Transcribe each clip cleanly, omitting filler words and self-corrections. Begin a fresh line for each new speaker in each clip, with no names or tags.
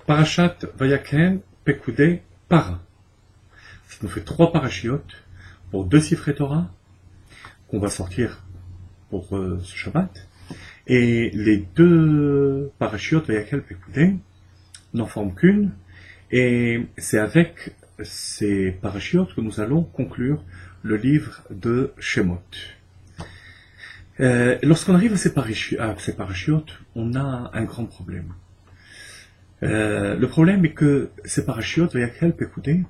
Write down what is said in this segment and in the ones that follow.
Parashat Vayaken Pekudei Para. Ça nous fait 3 parachiotes pour 2 Sifrei Torah qu'on va sortir pour ce Shabbat. Et les 2 parachiotes Vayaken Pekudei n'en forment qu'une. Et c'est avec ces parachiotes que nous allons conclure le livre de Shemot. Lorsqu'on arrive à ces parachiotes, on a un grand problème. Le problème est que ces parachiotes, Vayakel Pekudei,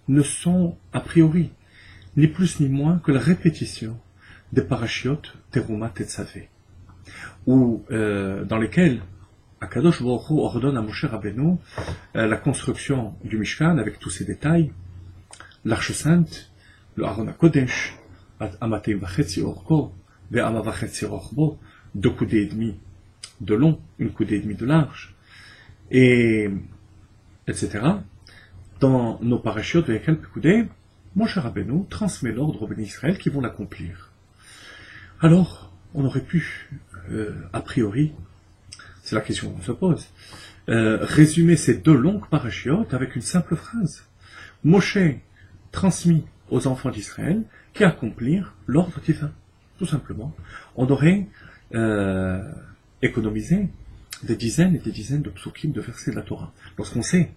ne sont a priori ni plus ni moins que la répétition des parachiotes Teruma Tetzavé, dans lesquels Akadosh Baruch Hu ordonne à Moshe Rabbeinu la construction du Mishkan avec tous ses détails, l'arche sainte, le Aron HaKodesh, Amatei Vachetzi Orko, Ve'ama Vachetzi Rochbo, 2 coudées et demi de long, 1 coudée et demi de large, et etc. Dans nos parachiotes de Vayakel Pekudei, Moshe Rabbeinu transmet l'ordre aux bénis Israël qui vont l'accomplir. Alors, on aurait pu, a priori, c'est la question qu'on se pose, résumer ces 2 longues parachiotes avec une simple phrase. Moshe transmis aux enfants d'Israël qui accomplirent l'ordre divin. Tout simplement. On aurait économisé des dizaines et des dizaines de psukim, de versets de la Torah. Lorsqu'on sait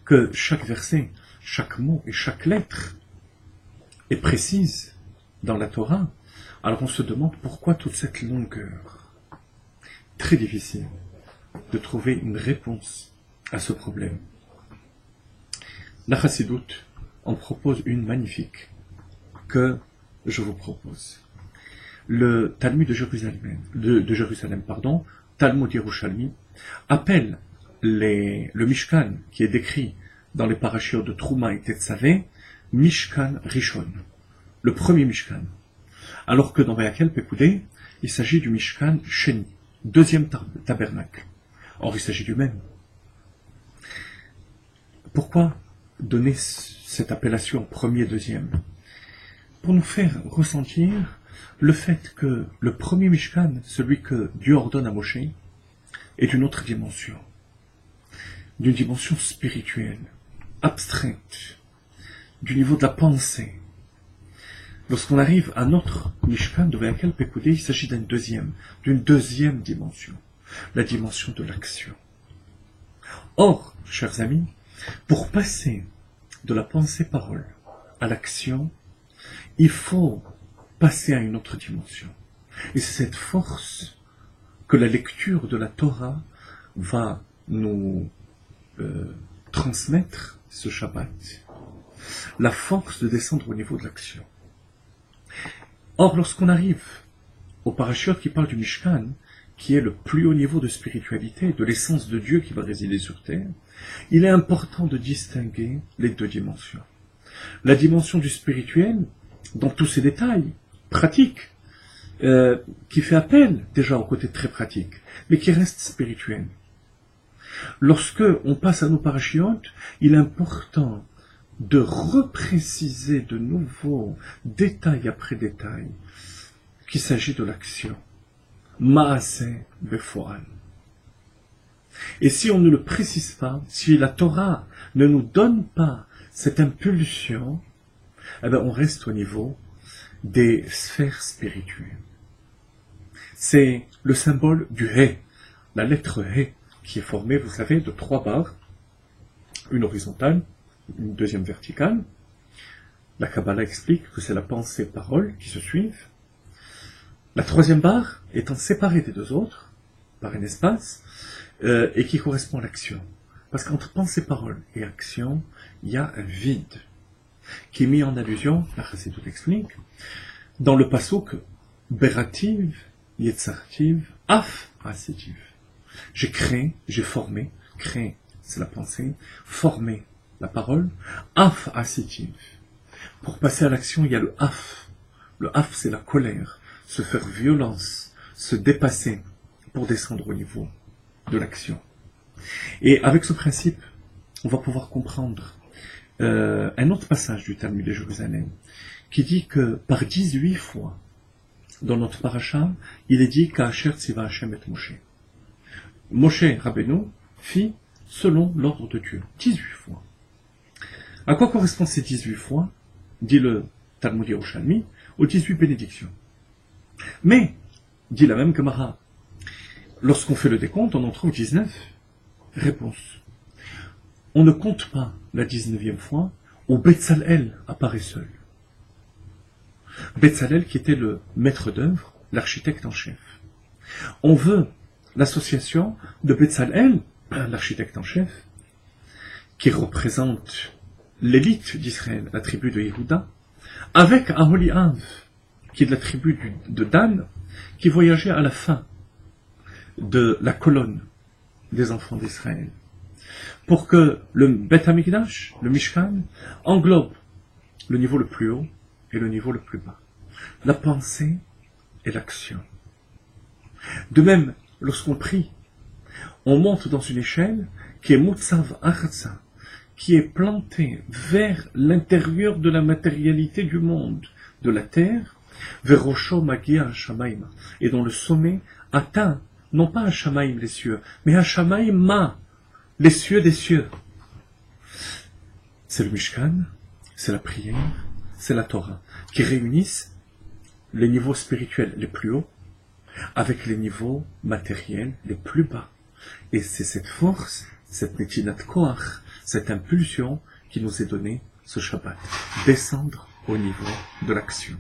que chaque verset, chaque mot et chaque lettre est précise dans la Torah, alors on se demande pourquoi toute cette longueur. Très difficile de trouver une réponse à ce problème. La Chassidoute en propose une magnifique que je vous propose. Le Talmud de Jérusalem, Talmud Yerushalmi, appelle le Mishkan qui est décrit dans les parachiotes de Trouma et Tetzavé, Mishkan Rishon, le premier Mishkan. Alors que dans Vayakel Pekudei, il s'agit du Mishkan Sheni, 2e tabernacle. Or, il s'agit du même. Pourquoi donner cette appellation premier, deuxième? Pour nous faire ressentir le fait que le premier Mishkan, celui que Dieu ordonne à Moshe, est d'une autre dimension, d'une dimension spirituelle, abstraite, du niveau de la pensée. Lorsqu'on arrive à notre Mishkan de Vayakel Pekudei, il s'agit d'une deuxième dimension, la dimension de l'action. Or, chers amis, pour passer de la pensée-parole à l'action, il faut passer à une autre dimension. Et c'est cette force que la lecture de la Torah va nous transmettre ce Shabbat. La force de descendre au niveau de l'action. Or, lorsqu'on arrive au parachiote qui parle du Mishkan, qui est le plus haut niveau de spiritualité, de l'essence de Dieu qui va résider sur terre, il est important de distinguer les 2 dimensions. La dimension du spirituel, dans tous ses détails, pratiques, qui fait appel déjà au côté très pratique, mais qui reste spirituel. Lorsque on passe à nos parachiotes, il est important de repréciser de nouveau, détail après détail, qu'il s'agit de l'action. Maaseh befoal. Et si on ne le précise pas, si la Torah ne nous donne pas cette impulsion, eh bien on reste au niveau des sphères spirituelles. C'est le symbole du He, la lettre He, qui est formée, vous savez, de 3 barres, une horizontale, une deuxième verticale. La Kabbalah explique que c'est la pensée-parole qui se suivent. La 3e barre étant séparée des 2 autres, par un espace, et qui correspond à l'action. Parce qu'entre pensée-parole et action, il y a un vide, qui est mis en allusion, la Chassidoute explique, dans le pasuk Berativ, Yetzartiv, Af Asitiv. J'ai créé, j'ai formé, créé, c'est la pensée, formé, la parole, Af Asitiv. Pour passer à l'action, il y a le Af. Le Af, c'est la colère, se faire violence, se dépasser pour descendre au niveau de l'action. Et avec ce principe, on va pouvoir comprendre un autre passage du Talmud de Jérusalem qui dit que par 18 fois dans notre paracha, il est dit qu'Asher Tziva Hashem et Moshe. Moshe Rabbeinu fit selon l'ordre de Dieu. 18 fois. À quoi correspondent ces 18 fois, dit le Talmud Yerushalmi, aux 18 bénédictions. Mais, dit la même Gemara, lorsqu'on fait le décompte, on en trouve 19. Réponse. On ne compte pas la 19e fois où Betzalel apparaît seul. Betzalel qui était le maître d'œuvre, l'architecte en chef. On veut l'association de Betzalel, l'architecte en chef, qui représente l'élite d'Israël, la tribu de Yehuda, avec Aholiav, qui est de la tribu de Dan, qui voyageait à la fin de la colonne des enfants d'Israël, pour que le Beth Amikdash, le Mishkan, englobe le niveau le plus haut et le niveau le plus bas, la pensée et l'action. De même, lorsqu'on prie, on monte dans une échelle qui est Mutzav Arza, qui est plantée vers l'intérieur de la matérialité du monde, de la terre, vers Rosho Magia Shamaim, et dont le sommet atteint non pas Shamaim les cieux, mais Shamaim Ma, les cieux des cieux. C'est le Mishkan, c'est la prière, c'est la Torah, qui réunissent les niveaux spirituels les plus hauts avec les niveaux matériels les plus bas. Et c'est cette force, cette netinat koach, cette impulsion qui nous est donnée ce Shabbat, descendre au niveau de l'action.